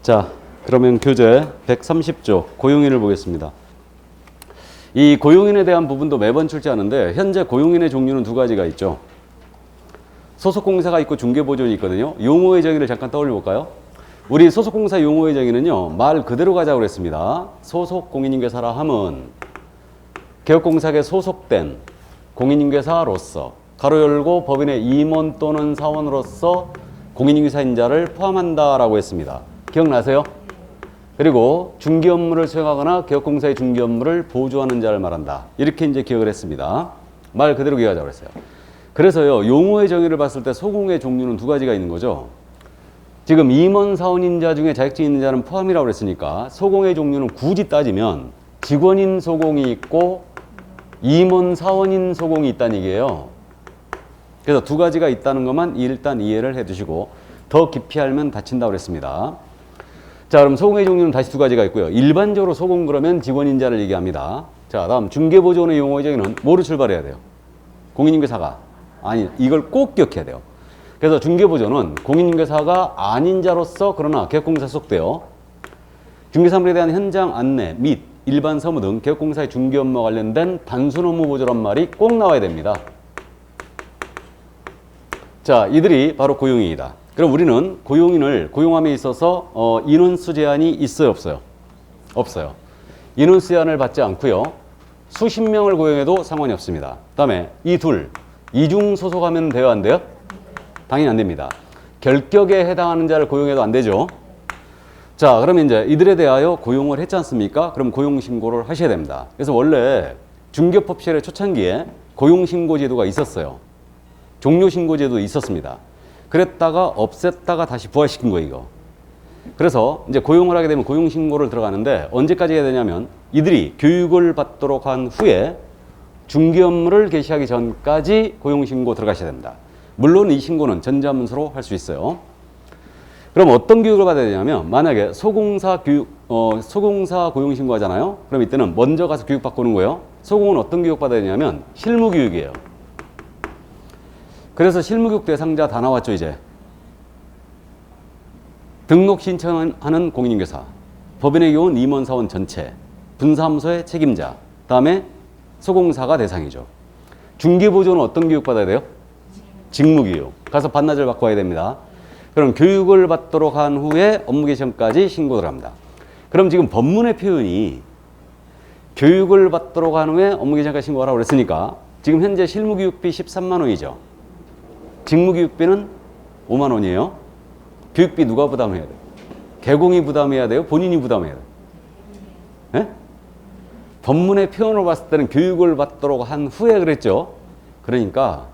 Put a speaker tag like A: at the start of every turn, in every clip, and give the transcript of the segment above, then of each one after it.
A: 자, 그러면 교재 130조 고용인을 보겠습니다. 이 고용인에 대한 부분도 매번 출제하는데 현재 고용인의 종류는 두 가지가 있죠. 소속공사가 있고 중개보조원이 있거든요. 용어의 정의를 잠깐 떠올려 볼까요? 우리 소속공사 용어의 정의는요, 말 그대로 가자고 그랬습니다. 소속공인인계사라 함은 개업공사에 소속된 공인인계사로서 가로 열고 법인의 임원 또는 사원으로서 공인인계사인 자를 포함한다라고 했습니다. 기억나세요? 그리고 중개 업무를 수행하거나 개업공사의 중개 업무를 보조하는 자를 말한다. 이렇게 이제 기억을 했습니다. 말 그대로 기억하자고 그랬어요. 그래서요, 용어의 정의를 봤을 때 소공의 종류는 두 가지가 있는 거죠. 지금 임원 사원인 자 중에 자격증 있는 자는 포함이라고 그랬으니까 소공의 종류는 굳이 따지면 직원인 소공이 있고 임원 사원인 소공이 있다는 얘기예요. 그래서 두 가지가 있다는 것만 일단 이해를 해 두시고 더 깊이 알면 다친다고 그랬습니다. 자, 그럼 소공의 종류는 다시 두 가지가 있고요. 일반적으로 소공 그러면 직원인 자를 얘기합니다. 자, 다음 중개보조원의 용어의 정의는 뭐로 출발해야 돼요? 공인인계사가 아니, 이걸 꼭 기억해야 돼요. 그래서 중개보조원은 공인인계사가 아닌 자로서 그러나 개업공사 소속되어 중개사물에 대한 현장 안내 및 일반 사무 등 개업공사의 중개 업무와 관련된 단순 업무 보조란 말이 꼭 나와야 됩니다. 자, 이들이 바로 고용인이다. 그럼 우리는 고용인을 고용함에 있어서 인원수 제한이 있어요, 없어요? 없어요. 인원수 제한을 받지 않고요. 수십 명을 고용해도 상관이 없습니다. 다음에 이중 소속하면 돼요, 안 돼요? 당연히 안 됩니다. 결격에 해당하는 자를 고용해도 안 되죠. 자, 그러면 이제 이들에 대하여 고용을 했지 않습니까? 그럼 고용신고를 하셔야 됩니다. 그래서 원래 중개법 시절의 초창기에 고용신고제도가 있었어요. 종료신고제도 있었습니다. 그랬다가 없앴다가 다시 부활시킨 거예요, 이거. 그래서 이제 고용을 하게 되면 고용신고를 들어가는데 언제까지 해야 되냐면 이들이 교육을 받도록 한 후에 중개 업무를 개시하기 전까지 고용신고 들어가셔야 됩니다. 물론 이 신고는 전자문서로 할 수 있어요. 그럼 어떤 교육을 받아야 되냐면 만약에 소공사 고용신고 하잖아요. 그럼 이때는 먼저 가서 교육받고 오는 거예요. 소공은 어떤 교육 받아야 되냐면 실무교육이에요. 그래서 실무교육 대상자 다 나왔죠, 이제. 등록 신청하는 공인인계사, 법인의 경우는 임원사원 전체, 분사무소의 책임자, 다음에 소공사가 대상이죠. 중개보조는 어떤 교육 받아야 돼요? 직무교육. 가서 반나절 받고 와야 됩니다. 그럼 교육을 받도록 한 후에 업무 개시험까지 신고 들어갑니다. 그럼 지금 법문의 표현이 교육을 받도록 한 후에 업무 개시험까지 신고하라고 그랬으니까 지금 현재 실무교육비 13만 원이죠. 직무교육비는 5만 원이에요. 교육비 누가 부담해야 돼요? 개공이 부담해야 돼요? 본인이 부담해야 돼요? 네? 법문의 표현을 봤을 때는 교육을 받도록 한 후에 그랬죠. 그러니까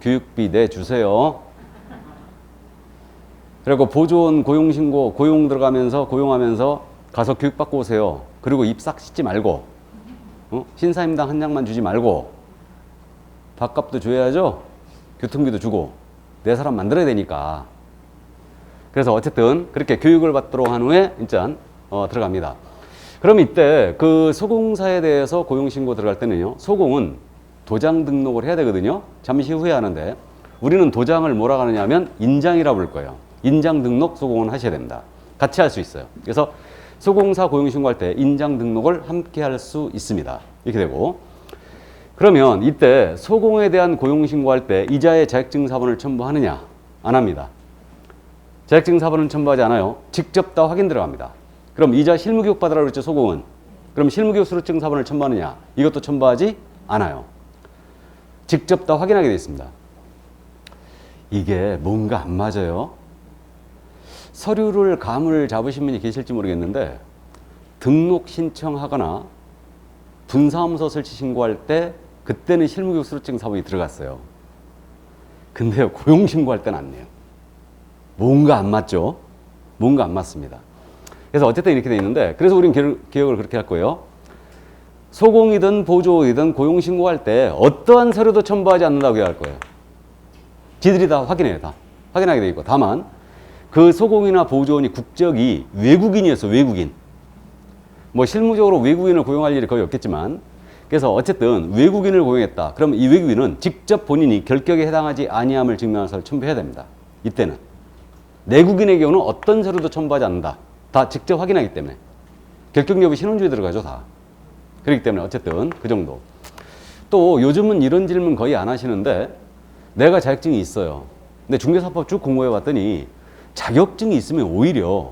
A: 교육비 내주세요. 그리고 보조원 고용신고 고용 들어가면서 고용하면서 가서 교육받고 오세요. 그리고 입 싹 씻지 말고 신사임당 한 장만 주지 말고 밥값도 줘야죠. 교통비도 주고 내 사람 만들어야 되니까. 그래서 어쨌든 그렇게 교육을 받도록 한 후에 일단 들어갑니다. 그럼 이때 그 소공사에 대해서 고용신고 들어갈 때는요, 소공은 도장 등록을 해야 되거든요. 잠시 후에 하는데 우리는 도장을 뭐라고 하느냐 하면 인장이라고 부를 거예요. 인장 등록 소공은 하셔야 됩니다. 같이 할 수 있어요. 그래서 소공사 고용신고할 때 인장 등록을 함께 할 수 있습니다. 이렇게 되고, 그러면 이때 소공에 대한 고용신고할 때 이자의 자격증 사본을 첨부하느냐? 안 합니다. 자격증 사본은 첨부하지 않아요. 직접 다 확인 들어갑니다. 그럼 이자 실무교육 받으라고 그랬죠, 소공은. 그럼 실무교육 수료증 사본을 첨부하느냐? 이것도 첨부하지 않아요. 직접 다 확인하게 되어 있습니다. 이게 뭔가 안 맞아요. 서류를 감을 잡으신 분이 계실지 모르겠는데 등록 신청하거나 분사무소 설치 신고할 때 그때는 실무교육 수료증 사본이 들어갔어요. 근데요, 고용 신고할 때는 안 내요. 뭔가 안 맞죠? 뭔가 안 맞습니다. 그래서 어쨌든 이렇게 돼 있는데, 그래서 우리는 기억을 그렇게 할 거예요. 소공이든 보조이든 고용 신고할 때 어떠한 서류도 첨부하지 않는다고 기억할 거예요. 지들이 다 확인해요. 다 확인하게 돼 있고, 다만 그 소공이나 보조원이 국적이 외국인이었어. 외국인. 뭐 실무적으로 외국인을 고용할 일이 거의 없겠지만, 그래서 어쨌든 외국인을 고용했다. 그럼 이 외국인은 직접 본인이 결격에 해당하지 아니함을 증명할 서류를 첨부해야 됩니다. 이때는 내국인의 경우는 어떤 서류도 첨부하지 않는다. 다 직접 확인하기 때문에. 결격 여부 신원주에 들어가죠, 다. 그렇기 때문에 어쨌든 그 정도. 또 요즘은 이런 질문 거의 안 하시는데 내가 자격증이 있어요. 근데 중개사법 쭉 공부해 봤더니 자격증이 있으면 오히려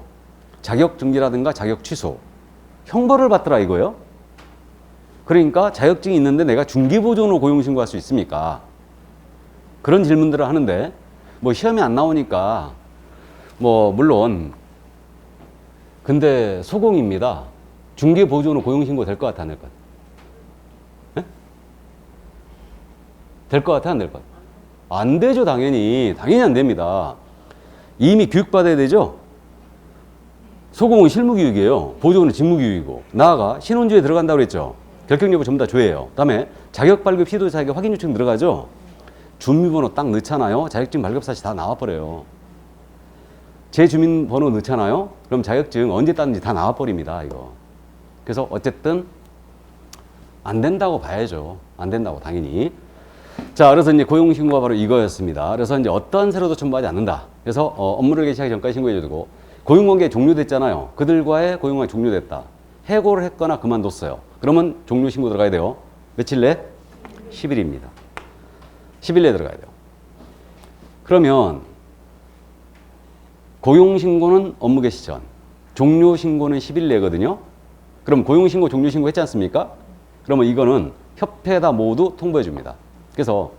A: 자격 정지라든가 자격 취소, 형벌을 받더라 이거예요. 그러니까 자격증이 있는데 내가 중개보조원으로 고용신고할 수 있습니까? 그런 질문들을 하는데 뭐 시험에 안 나오니까 뭐 물론 근데 소공입니다. 중개보조원으로 고용신고 될 것 같아 안 될 것 같아? 네? 될 것 같아 안 될 것 같아? 안 되죠. 당연히 안 됩니다. 이미 교육받아야 되죠. 소공은 실무교육이에요. 보조원은 직무교육이고 나아가 신원주에 들어간다고 그랬죠. 결격 여부 전부 다 조회해요. 그다음에 자격 발급 시도 자격 확인 요청 들어가죠. 주민번호 딱 넣잖아요. 자격증 발급 사실 다 나와버려요. 제 주민번호 넣잖아요. 그럼 자격증 언제 땄는지 다 나와버립니다. 이거. 그래서 어쨌든 안 된다고 봐야죠. 안 된다고 당연히. 자, 그래서 이제 고용신고가 바로 이거였습니다. 그래서 이제 어떠한 세로도 첨부하지 않는다. 그래서 업무를 개시하기 전까지 신고해주고 고용관계 종료됐잖아요. 그들과의 고용관계 종료됐다. 해고를 했거나 그만뒀어요. 그러면 종료신고 들어가야 돼요. 며칠 내? 10일입니다. 10일 내에 들어가야 돼요. 그러면 고용신고는 업무 개시 전, 종료신고는 10일 내거든요. 그럼 고용신고, 종료신고 했지 않습니까? 그러면 이거는 협회에다 모두 통보해 줍니다. 그래서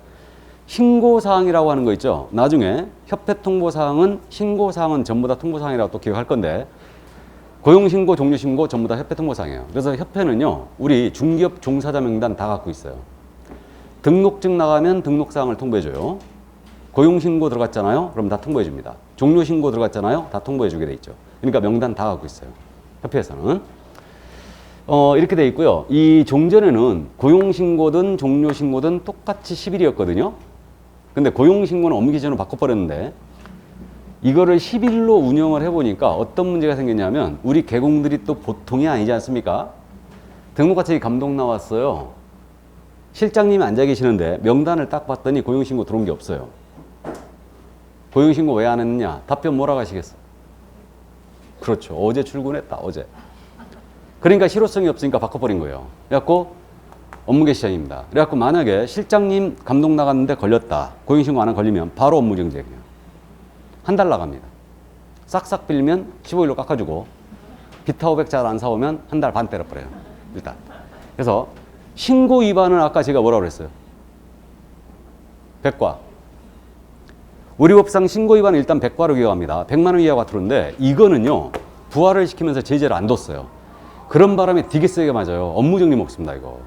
A: 신고사항이라고 하는 거 있죠. 나중에 협회 통보사항은 신고사항은 전부 다 통보사항이라고 또 기억할 건데 고용신고, 종료신고 전부 다 협회 통보사항이에요. 그래서 협회는요. 우리 중기업 종사자 명단 다 갖고 있어요. 등록증 나가면 등록사항을 통보해줘요. 고용신고 들어갔잖아요. 그럼 다 통보해줍니다. 종료신고 들어갔잖아요. 다 통보해주게 돼 있죠. 그러니까 명단 다 갖고 있어요. 협회에서는. 이렇게 돼 있고요. 이 종전에는 고용신고든 종료신고든 똑같이 10일이었거든요. 근데 고용신고는 업무 기준으로 바꿔버렸는데 이거를 10일로 운영을 해보니까 어떤 문제가 생겼냐면 우리 개공들이 또 보통이 아니지 않습니까? 등록과체계 감독 나왔어요. 실장님이 앉아 계시는데 명단을 딱 봤더니 고용신고 들어온 게 없어요. 고용신고 왜 안 했느냐? 답변 뭐라고 하시겠어? 그렇죠. 어제 출근했다. 어제. 그러니까 실효성이 없으니까 바꿔버린 거예요. 그래갖고 업무 개시전입니다. 그래갖고 만약에 실장님 감독 나갔는데 걸렸다. 고용신고 안 하면 걸리면 바로 업무 정지 그냥. 한 달 나갑니다. 싹싹 빌면 15일로 깎아주고 비타 500 잘 안 사오면 한 달 반 때려버려요. 일단. 그래서 신고 위반은 아까 제가 뭐라고 그랬어요? 100과. 우리 법상 신고 위반은 일단 100과로 기각합니다. 100만 원 이하가 들어오는데 이거는요. 부활을 시키면서 제재를 안 뒀어요. 그런 바람에 되게 세게 맞아요. 업무 정리 먹습니다, 이거.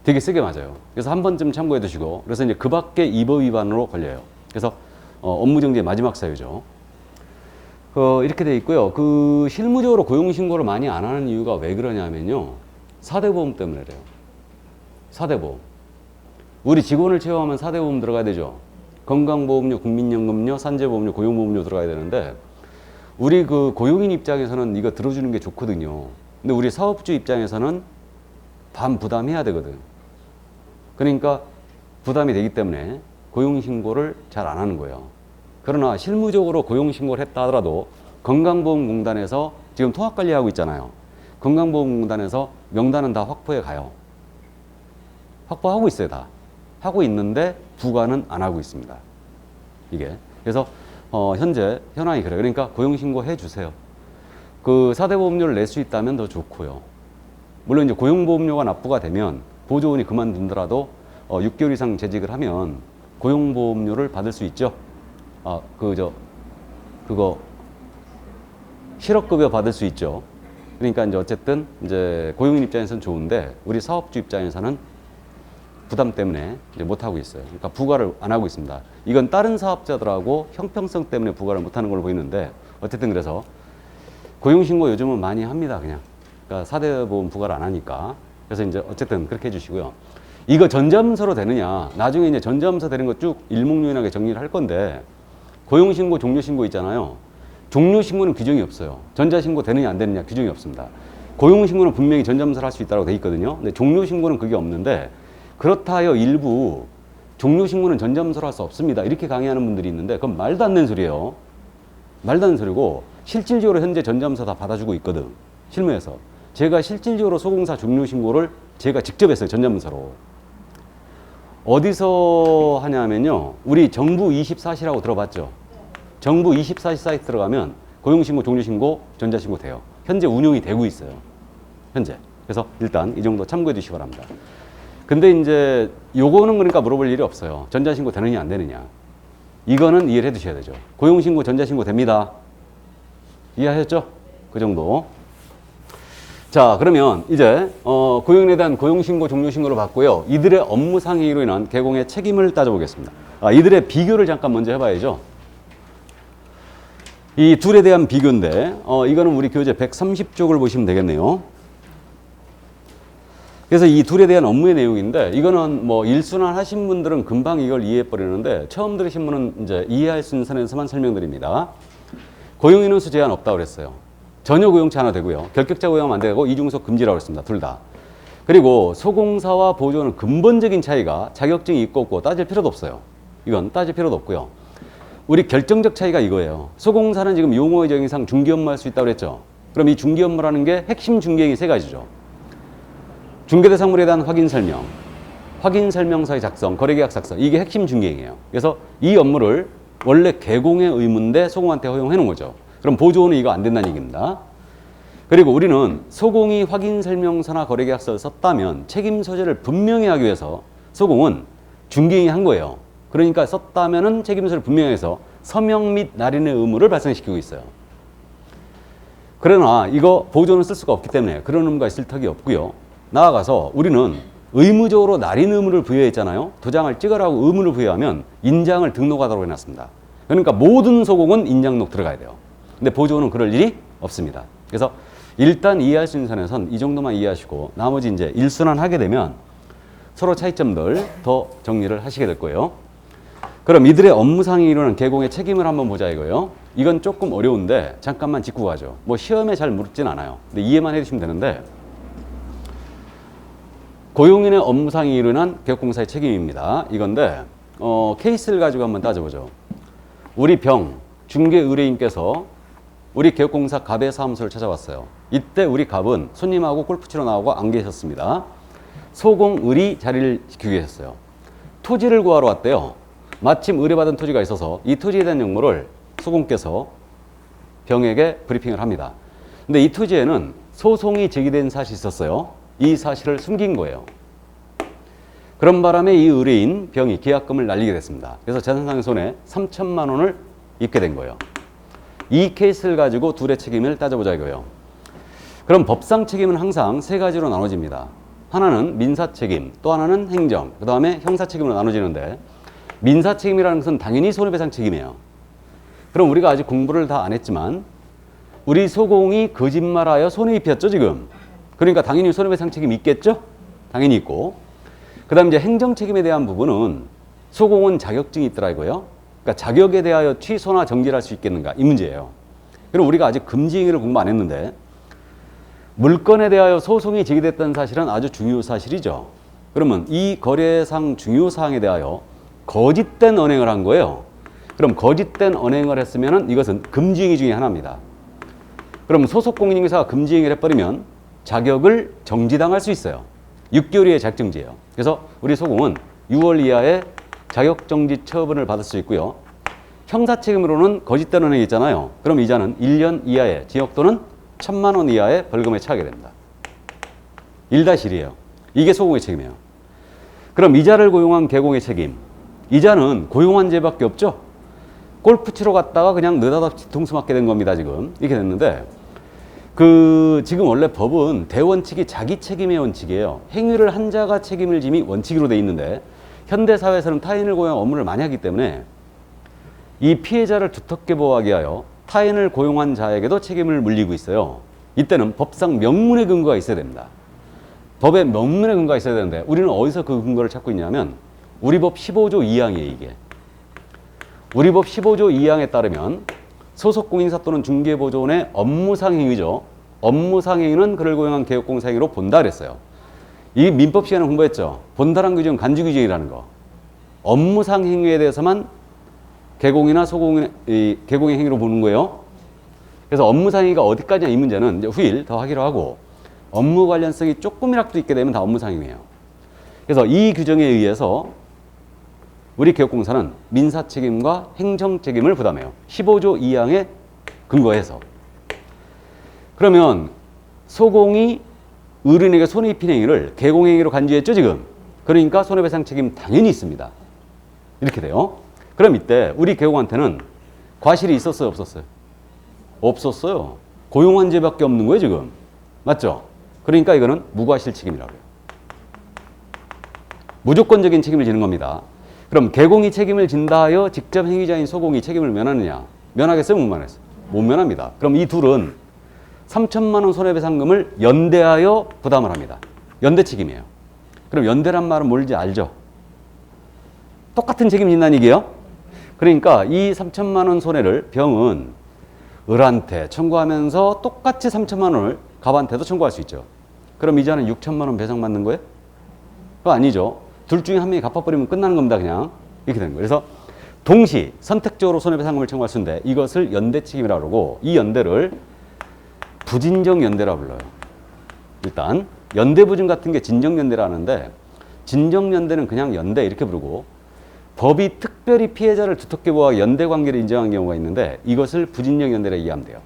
A: 되게 세게 맞아요. 그래서 한 번쯤 참고해 두시고, 그래서 이제 그 밖에 입법 위반으로 걸려요. 그래서 업무 정지의 마지막 사유죠. 이렇게 돼 있고요. 실무적으로 고용신고를 많이 안 하는 이유가 왜 그러냐면요. 4대 보험 때문에 그래요. 4대 보험. 우리 직원을 채용하면 4대 보험 들어가야 되죠. 건강보험료, 국민연금료, 산재보험료, 고용보험료 들어가야 되는데 우리 고용인 입장에서는 이거 들어주는 게 좋거든요. 근데 우리 사업주 입장에서는 반 부담해야 되거든. 그러니까 부담이 되기 때문에 고용신고를 잘 안 하는 거예요. 그러나 실무적으로 고용신고를 했다 하더라도 건강보험공단에서 지금 통합관리하고 있잖아요. 건강보험공단에서 명단은 다 확보해 가요. 확보하고 있어요, 다. 하고 있는데 부과는 안 하고 있습니다. 이게. 그래서 현재 현황이 그래요. 그러니까 고용신고 해주세요. 4대 보험료를 낼 수 있다면 더 좋고요. 물론 이제 고용보험료가 납부가 되면 보조원이 그만둔더라도 6개월 이상 재직을 하면 고용보험료를 받을 수 있죠. 그거 실업급여 받을 수 있죠. 그러니까 이제 어쨌든 이제 고용인 입장에서는 좋은데 우리 사업주 입장에서는 부담 때문에 이제 못 하고 있어요. 그러니까 부과를 안 하고 있습니다. 이건 다른 사업자들하고 형평성 때문에 부과를 못 하는 걸로 보이는데 어쨌든 그래서 고용신고 요즘은 많이 합니다. 그냥. 그러니까 4대 보험 부과를 안 하니까. 그래서 이제 어쨌든 그렇게 해주시고요. 이거 전자문서로 되느냐? 나중에 이제 전자문서 되는 거 쭉 일목요연하게 정리를 할 건데 고용신고, 종료신고 있잖아요. 종료신고는 규정이 없어요. 전자신고 되느냐 안 되느냐 규정이 없습니다. 고용신고는 분명히 전자문서를 할 수 있다고 돼 있거든요. 근데 종료신고는 그게 없는데 그렇다 하여 일부 종료신고는 전자문서로 할 수 없습니다. 이렇게 강의하는 분들이 있는데 그건 말도 안 되는 소리예요. 말도 안 되는 소리고 실질적으로 현재 전자문서 다 받아주고 있거든. 실무에서. 제가 실질적으로 소공사 종료 신고를 제가 직접 했어요. 전자문서로. 어디서 하냐면요. 우리 정부 24시라고 들어봤죠? 정부 24시 사이트 들어가면 고용신고, 종료신고, 전자신고 돼요. 현재 운영이 되고 있어요. 현재. 그래서 일단 이 정도 참고해 주시기 바랍니다. 근데 이제 요거는 그러니까 물어볼 일이 없어요. 전자신고 되느냐 안 되느냐. 이거는 이해를 해 두셔야 되죠. 고용신고, 전자신고 됩니다. 이해하셨죠? 그 정도. 자, 그러면 이제 고용인에 대한 고용신고, 종료신고를 받고요. 이들의 업무상해로 인한 개공의 책임을 따져보겠습니다. 이들의 비교를 잠깐 먼저 해봐야죠. 이 둘에 대한 비교인데 이거는 우리 교재 130쪽을 보시면 되겠네요. 그래서 이 둘에 대한 업무의 내용인데 이거는 뭐 일순환 하신 분들은 금방 이걸 이해해 버리는데 처음 들으신 분은 이제 이해할 수 있는 선에서만 설명드립니다. 고용인원수 제한 없다고 그랬어요. 전혀 고용치 않아도 되고요. 결격자 고용하면 안 되고 이중소 금지라고 했습니다. 둘 다. 그리고 소공사와 보조는 근본적인 차이가 자격증이 있고 없고 따질 필요도 없어요. 이건 따질 필요도 없고요. 우리 결정적 차이가 이거예요. 소공사는 지금 용어의 정의상 중개 업무 할 수 있다고 그랬죠. 그럼 이 중개 업무라는 게 핵심 중개행위 세 가지죠. 중개대상물에 대한 확인 설명, 확인 설명서의 작성, 거래계약 작성. 이게 핵심 중개행위예요. 그래서 이 업무를 원래 개공의 의무인데 소공한테 허용해 놓은 거죠. 그럼 보조원은 이거 안 된다는 얘기입니다. 그리고 우리는 소공이 확인 설명서나 거래계약서를 썼다면 책임 소재를 분명히 하기 위해서 소공은 중개행위 한 거예요. 그러니까 썼다면은 책임서를 분명히 해서 서명 및 날인의 의무를 발생시키고 있어요. 그러나 이거 보조는 쓸 수가 없기 때문에 그런 의무가 있을 턱이 없고요. 나아가서 우리는 의무적으로 날인 의무를 부여했잖아요. 도장을 찍으라고 의무를 부여하면 인장을 등록하도록 해놨습니다. 그러니까 모든 소공은 인장록 들어가야 돼요. 근데 보조는 그럴 일이 없습니다. 그래서 일단 이해할 수 있는 선에선 이 정도만 이해하시고 나머지 이제 일순환 하게 되면 서로 차이점들 더 정리를 하시게 될 거예요. 그럼 이들의 업무상에 이루는 개공의 책임을 한번 보자 이거예요. 이건 조금 어려운데 잠깐만 짚고 가죠. 뭐 시험에 잘 묻진 않아요. 근데 이해만 해주시면 되는데 고용인의 업무상에 이르는 개업공사의 책임입니다. 이건데 케이스를 가지고 한번 따져보죠. 우리 중개 의뢰인께서 우리 개업공사 갑의 사무소를 찾아왔어요. 이때 우리 갑은 손님하고 골프 치러 나오고 안 계셨습니다. 소공의리 자리를 지키기 위해서요. 토지를 구하러 왔대요. 마침 의뢰받은 토지가 있어서 이 토지에 대한 정보를 소공께서 병에게 브리핑을 합니다. 근데 이 토지에는 소송이 제기된 사실이 있었어요. 이 사실을 숨긴 거예요. 그런 바람에 이 의뢰인 병이 계약금을 날리게 됐습니다. 그래서 재산상의 손해 3천만 원을 입게 된 거예요. 이 케이스를 가지고 둘의 책임을 따져보자 이거예요. 그럼 법상 책임은 항상 세 가지로 나눠집니다. 하나는 민사 책임, 또 하나는 행정, 그 다음에 형사 책임으로 나눠지는데 민사 책임이라는 것은 당연히 손해배상 책임이에요. 그럼 우리가 아직 공부를 다 안 했지만 우리 소공이 거짓말하여 손해 입혔죠 지금. 그러니까 당연히 손해배상 책임이 있겠죠? 당연히 있고. 그 다음 이제 행정 책임에 대한 부분은 소공은 자격증이 있더라 이거예요. 그러니까 자격에 대하여 취소나 정지를 할 수 있겠는가 이 문제예요. 그럼 우리가 아직 금지행위를 공부 안 했는데 물건에 대하여 소송이 제기됐다는 사실은 아주 중요 사실이죠. 그러면 이 거래상 중요 사항에 대하여 거짓된 언행을 한 거예요. 그럼 거짓된 언행을 했으면 이것은 금지행위 중에 하나입니다. 그럼 소속공인인계사가 금지행위를 해버리면 자격을 정지당할 수 있어요. 6개월 이하의 자격정지예요. 그래서 우리 소공은 6월 이하의 자격정지 처분을 받을 수 있고요. 형사책임으로는 거짓된 언행이 있잖아요. 그럼 이자는 1년 이하의 징역 또는 1,000만 원 이하의 벌금에 처하게 됩니다. 1-1이에요. 이게 소공의 책임이에요. 그럼 이자를 고용한 개공의 책임. 이자는 고용한 죄밖에 없죠. 골프 치러 갔다가 그냥 느닷없이 뒤통수 맞게 된 겁니다. 지금 이렇게 됐는데 지금 원래 법은 대원칙이 자기 책임의 원칙이에요. 행위를 한 자가 책임을 짐이 원칙으로 돼 있는데 현대 사회에서는 타인을 고용한 업무를 많이 하기 때문에 이 피해자를 두텁게 보호하기 위하여 타인을 고용한 자에게도 책임을 물리고 있어요. 이때는 법상 명문의 근거가 있어야 됩니다. 법에 명문의 근거가 있어야 되는데 우리는 어디서 그 근거를 찾고 있냐면 우리 법 15조 2항이에요. 이게 우리 법 15조 2항에 따르면 소속공인사 또는 중개보조원의 업무상 행위죠. 업무상 행위는 그를 고용한 개업공사 행위로 본다 그랬어요. 이 민법 시간에 공부했죠. 본다란 규정은 간주 규정이라는 거. 업무상 행위에 대해서만 개공이나 소공의 개공의 행위로 보는 거예요. 그래서 업무상의가 어디까지냐 이 문제는 이제 후일 더 하기로 하고 업무 관련성이 조금이라도 있게 되면 다 업무상의예요. 그래서 이 규정에 의해서 우리 개혁공사는 민사책임과 행정책임을 부담해요. 15조 2항에 근거해서. 그러면 소공이 의뢰인에게 손해입힌 행위를 개공행위로 간주했죠 지금. 그러니까 손해배상 책임 당연히 있습니다. 이렇게 돼요. 그럼 이때 우리 개공한테는 과실이 있었어요 없었어요? 없었어요. 고용한 죄밖에 없는 거예요 지금. 맞죠? 그러니까 이거는 무과실 책임이라고 해요. 무조건적인 책임을 지는 겁니다. 그럼 개공이 책임을 진다 하여 직접 행위자인 소공이 책임을 면하느냐? 면하겠어요? 못 면하겠어요? 못 면합니다. 그럼 이 둘은 3천만 원 손해배상금을 연대하여 부담을 합니다. 연대 책임이에요. 그럼 연대란 말은 뭔지 알죠? 똑같은 책임 진다는 얘기예요. 그러니까 이 3천만 원 손해를 병은 을한테 청구하면서 똑같이 3천만 원을 갑한테도 청구할 수 있죠. 그럼 이자는 6천만 원 배상받는 거예요? 그거 아니죠. 둘 중에 한 명이 갚아버리면 끝나는 겁니다. 그냥 이렇게 되는 거예요. 그래서 동시 선택적으로 손해배상금을 청구할 수 있는데 이것을 연대 책임이라고 그러고 이 연대를 부진정 연대라고 불러요. 일단 연대 부진 같은 게 진정 연대라 하는데 진정 연대는 그냥 연대 이렇게 부르고 법이 특별히 피해자를 두텁게 보아 연대 관계를 인정한 경우가 있는데 이것을 부진정 연대라 이해하면 돼요.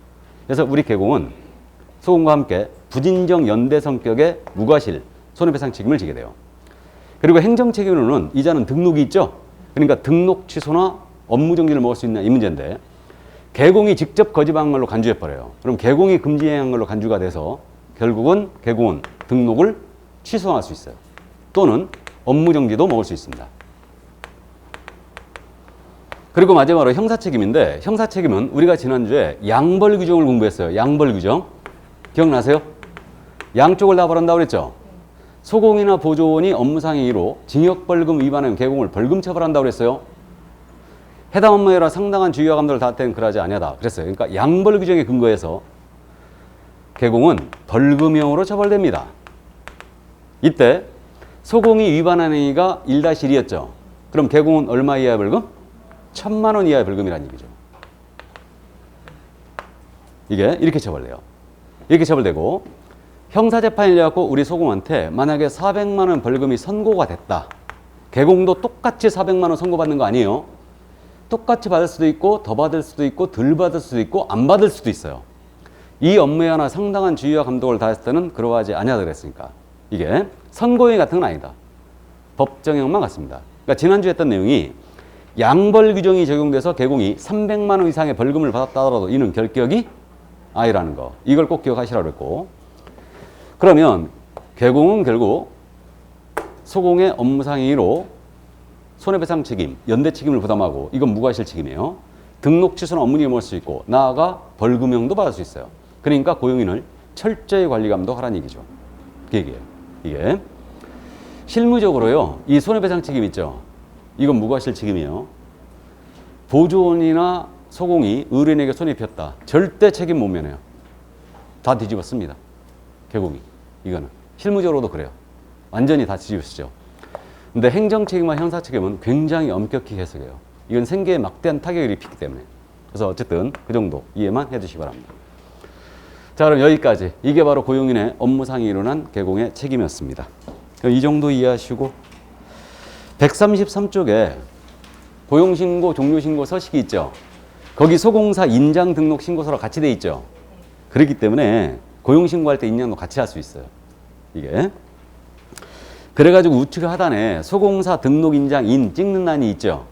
A: 그래서 우리 개공은 소공과 함께 부진정 연대 성격의 무과실 손해배상 책임을 지게 돼요. 그리고 행정 책임으로는 이자는 등록이 있죠. 그러니까 등록 취소나 업무 정지를 먹을 수 있는 이 문제인데 개공이 직접 거짓한 걸로 간주해버려요. 그럼 개공이 금지행한 걸로 간주가 돼서 결국은 개공은 등록을 취소할 수 있어요. 또는 업무 정지도 먹을 수 있습니다. 그리고 마지막으로 형사책임인데 형사책임은 우리가 지난주에 양벌 규정을 공부했어요. 양벌 규정. 기억나세요? 양쪽을 다 벌한다고 그랬죠? 소공이나 보조원이 업무상의로 징역벌금 위반하면 개공을 벌금 처벌한다고 그랬어요. 해당 업무에 따라 상당한 주의와 감독을 다한테는 그러지 아니하다 그랬어요. 그러니까 양벌 규정에 근거해서 개공은 벌금형으로 처벌됩니다. 이때 소공이 위반한 행위가 1-1이었죠. 그럼 개공은 얼마 이하의 벌금? 1,000만 원 이하의 벌금이라는 얘기죠. 이게 이렇게 처벌돼요. 이렇게 처벌되고 형사재판이 열려갖고 우리 소공한테 만약에 400만 원 벌금이 선고가 됐다. 개공도 똑같이 400만 원 선고받는 거 아니에요. 똑같이 받을 수도 있고 더 받을 수도 있고 덜 받을 수도 있고 안 받을 수도 있어요. 이 업무에 하나 상당한 주의와 감독을 다했을 때는 그러하지 아니하다 그랬으니까 이게 선고행위 같은 건 아니다. 법정형만 같습니다. 그러니까 지난주에 했던 내용이 양벌 규정이 적용돼서 개공이 300만 원 이상의 벌금을 받았다 하더라도 이는 결격이 아니라는 거. 이걸 꼭 기억하시라고 그랬고 그러면 개공은 결국 소공의 업무상의로 손해배상 책임, 연대 책임을 부담하고 이건 무과실 책임이에요. 등록 취소는 업무직을 먹을 수 있고 나아가 벌금형도 받을 수 있어요. 그러니까 고용인을 철저히 관리 감독하라는 얘기죠. 그 얘기예요. 이게 실무적으로요. 이 손해배상 책임 있죠. 이건 무과실 책임이에요. 보조원이나 소공이 의뢰인에게 손해 입혔다. 절대 책임 못 면해요. 다 뒤집었습니다. 개공이. 이거는 실무적으로도 그래요. 완전히 다 뒤집으시죠. 근데 행정책임과 형사책임은 굉장히 엄격히 해석해요. 이건 생계에 막대한 타격을 입히기 때문에. 그래서 어쨌든 그 정도 이해만 해주시기 바랍니다. 자, 그럼 여기까지. 이게 바로 고용인의 업무상에 일어난 개공의 책임이었습니다. 이 정도 이해하시고 133쪽에 고용신고, 종료신고 서식이 있죠. 거기 소공사 인장등록신고서랑 같이 돼 있죠. 그렇기 때문에 고용신고할 때 인장도 같이 할 수 있어요. 이게. 그래가지고 우측 하단에 소공사 등록인장 인 찍는欄이 있죠.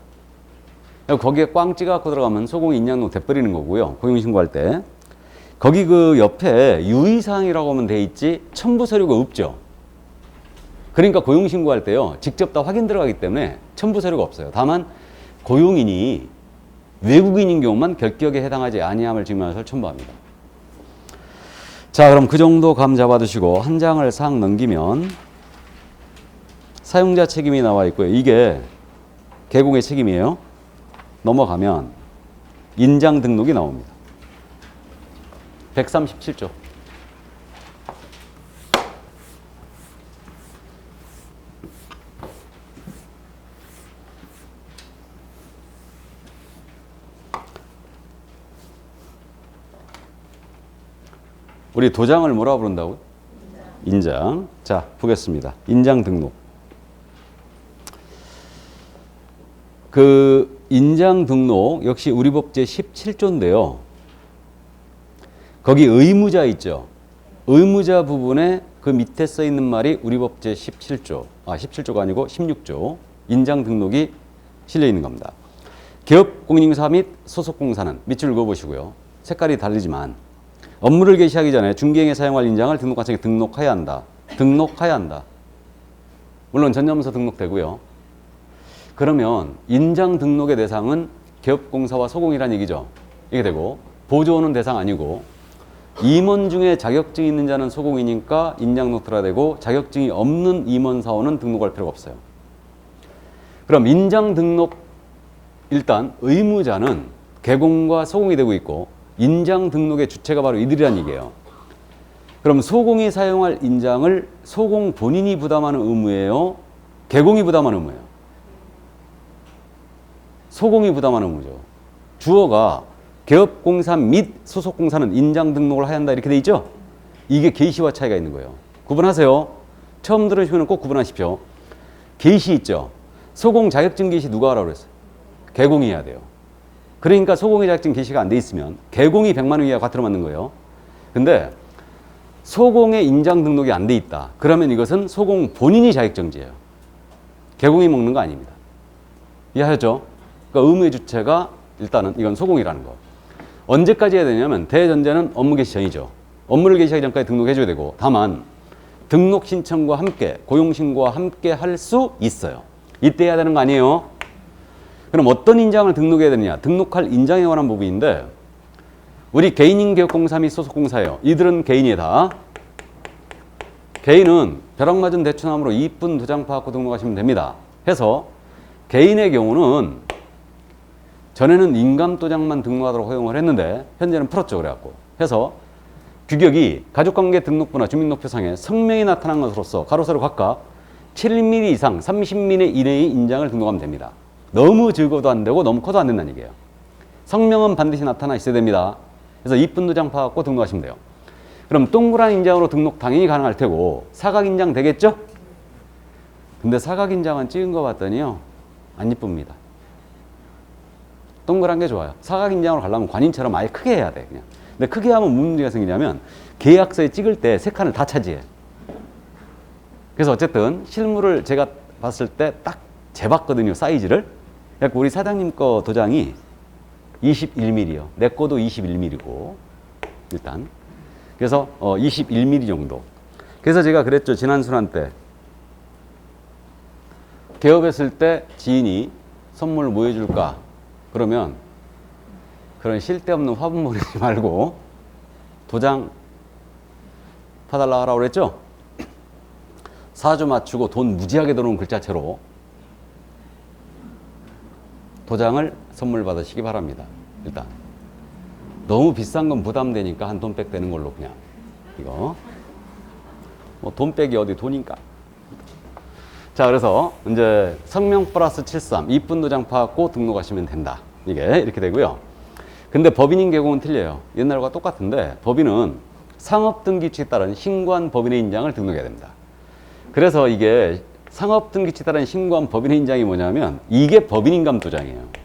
A: 거기에 꽝 찍어갖고 들어가면 소공 인장록 돼버리는 거고요. 고용신고할 때. 거기 그 옆에 유의사항이라고 하면 돼 있지 첨부 서류가 없죠. 그러니까 고용신고할 때요. 직접 다 확인 들어가기 때문에 첨부 서류가 없어요. 다만 고용인이 외국인인 경우만 결격에 해당하지 아니함을 증명하는 것을 첨부합니다. 자, 그럼 그 정도 감 잡아두시고 한 장을 싹 넘기면 사용자 책임이 나와 있고요. 이게 개공의 책임이에요. 넘어가면 인장 등록이 나옵니다. 137조. 우리 도장을 뭐라 부른다고요? 인장. 자, 보겠습니다. 인장 등록. 그 인장 등록 역시 우리 법 제17조인데요. 거기 의무자 있죠. 의무자 부분에 그 밑에 써 있는 말이 우리 법 제17조. 17조가 아니고 16조. 인장 등록이 실려 있는 겁니다. 기업 공인인증사 및 소속공사는 밑줄 그어보시고요. 색깔이 다르지만 업무를 개시하기 전에 중개행에 사용할 인장을 등록관청에 등록해야 한다. 등록해야 한다. 물론 전념서 등록되고요. 그러면 인장 등록의 대상은 기업공사와 소공이란 얘기죠. 이게 되고 보조원은 대상 아니고 임원 중에 자격증이 있는 자는 소공이니까 인장 등록 들어야 되고 자격증이 없는 임원사원은 등록할 필요가 없어요. 그럼 인장 등록 일단 의무자는 개공과 소공이 되고 있고 인장 등록의 주체가 바로 이들이란 얘기예요. 그럼 소공이 사용할 인장을 소공 본인이 부담하는 의무예요? 개공이 부담하는 의무예요? 소공이 부담하는 의무죠. 주어가 기업공사 및 소속공사는 인장 등록을 해야 한다 이렇게 돼 있죠? 이게 개시와 차이가 있는 거예요. 구분하세요. 처음 들으시면 꼭 구분하십시오. 개시 있죠? 소공 자격증 개시 누가 하라고 그랬어요? 개공이 해야 돼요. 그러니까 소공의 자격증 개시가 안 돼 있으면 개공이 100만 원 이하 과태료 맞는 거예요. 근데 소공의 인장 등록이 안 돼 있다. 그러면 이것은 소공 본인이 자격정지예요. 개공이 먹는 거 아닙니다. 이해하셨죠? 그러니까 의무의 주체가 일단은 이건 소공이라는 거. 언제까지 해야 되냐면 대전제는 업무 개시 전이죠. 업무를 개시하기 전까지 등록해 줘야 되고 다만 등록 신청과 함께 고용신고와 함께 할 수 있어요. 이때 해야 되는 거 아니에요? 그럼 어떤 인장을 등록해야 되느냐? 등록할 인장에 관한 부분인데 우리 개인인 기업공사 및 소속공사예요. 이들은 개인이다. 개인은 벼락맞은 대추나무로 이쁜 도장 파악고 등록하시면 됩니다. 해서 개인의 경우는 전에는 인감도장만 등록하도록 허용을 했는데 현재는 풀었죠. 그래갖고 해서 규격이 가족관계 등록부나 주민등록표상에 성명이 나타난 것으로서 가로세로 각각 7mm 이상 30mm 이내의 인장을 등록하면 됩니다. 너무 적어도 안 되고 너무 커도 안 된다는 얘기예요. 성명은 반드시 나타나 있어야 됩니다. 그래서 이쁜 도장 파갖고 등록하시면 돼요. 그럼 동그란 인장으로 등록 당연히 가능할 테고 사각 인장 되겠죠? 근데 사각 인장은 찍은 거 봤더니요 안 이쁩니다. 동그란 게 좋아요. 사각 인장으로 가려면 관인처럼 아예 크게 해야 돼 그냥. 근데 크게 하면 무슨 문제가 생기냐면 계약서에 찍을 때 세 칸을 다 차지해. 그래서 어쨌든 실물을 제가 봤을 때 딱 재봤거든요 사이즈를. 그래서 우리 사장님 거 도장이 21mm요. 내 거도 21mm고 일단 그래서 21mm 정도. 그래서 제가 그랬죠 지난 순환 때 개업했을 때 지인이 선물 뭐 해줄까 그러면 그런 쓸데없는 화분 보내지 말고 도장 파달라 하라고 그랬죠. 사주 맞추고 돈 무지하게 들어온 글자체로 도장을 선물 받으시기 바랍니다. 일단 너무 비싼 건 부담되니까 한 돈백 되는 걸로 그냥 이거 뭐 돈백이 어디 돈인가. 자 그래서 이제 성명 플러스 73 이쁜 도장 파악고 등록하시면 된다. 이게 이렇게 되고요. 근데 법인인 개공은 틀려요. 옛날과 똑같은데 법인은 상업등기칙에 따른 신고한 법인의 인장을 등록해야 됩니다. 그래서 이게 상업등기칙에 따른 신고한 법인의 인장이 뭐냐면 이게 법인인감도장이에요.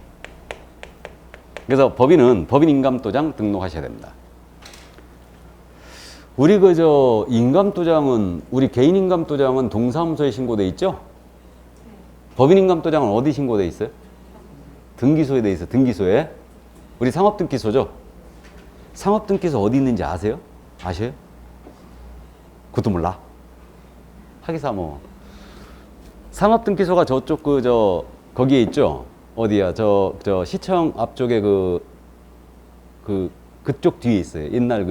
A: 그래서 법인은 법인인감도장 등록하셔야 됩니다. 우리 그저 인감도장은 우리 개인인감도장은 동사무소에 신고돼 있죠? 법인인감도장은 어디 신고돼 있어요? 등기소에 돼 있어요. 등기소에. 우리 상업등기소죠? 상업등기소 어디 있는지 아세요? 아셔요? 그것도 몰라? 하기사 뭐 상업등기소가 저쪽 거기에 있죠? 어디야? 저 시청 앞쪽에 그쪽 뒤에 있어요. 옛날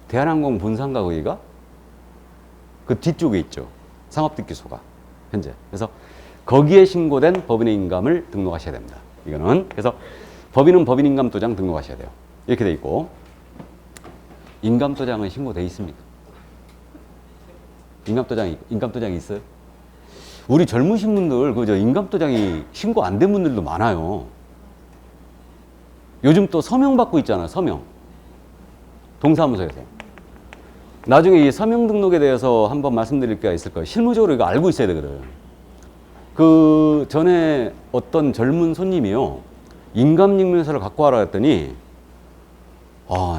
A: 대한항공 본사인가 거기가? 그 뒤쪽에 있죠. 상업등기소가 현재. 그래서 거기에 신고된 법인의 인감을 등록하셔야 됩니다. 이거는 그래서 법인은 법인인감도장 등록하셔야 돼요. 이렇게 돼 있고 인감도장은 신고돼 있습니까? 인감도장이 있어요? 우리 젊으신 분들 그저 인감도장이 신고 안 된 분들도 많아요. 요즘 또 서명 받고 있잖아요. 서명. 동사무소에서. 나중에 이 서명 등록에 대해서 한번 말씀드릴 게 있을 거예요. 실무적으로 이거 알고 있어야 되거든. 그 전에 어떤 젊은 손님이요. 인감증명서를 갖고 와라 했더니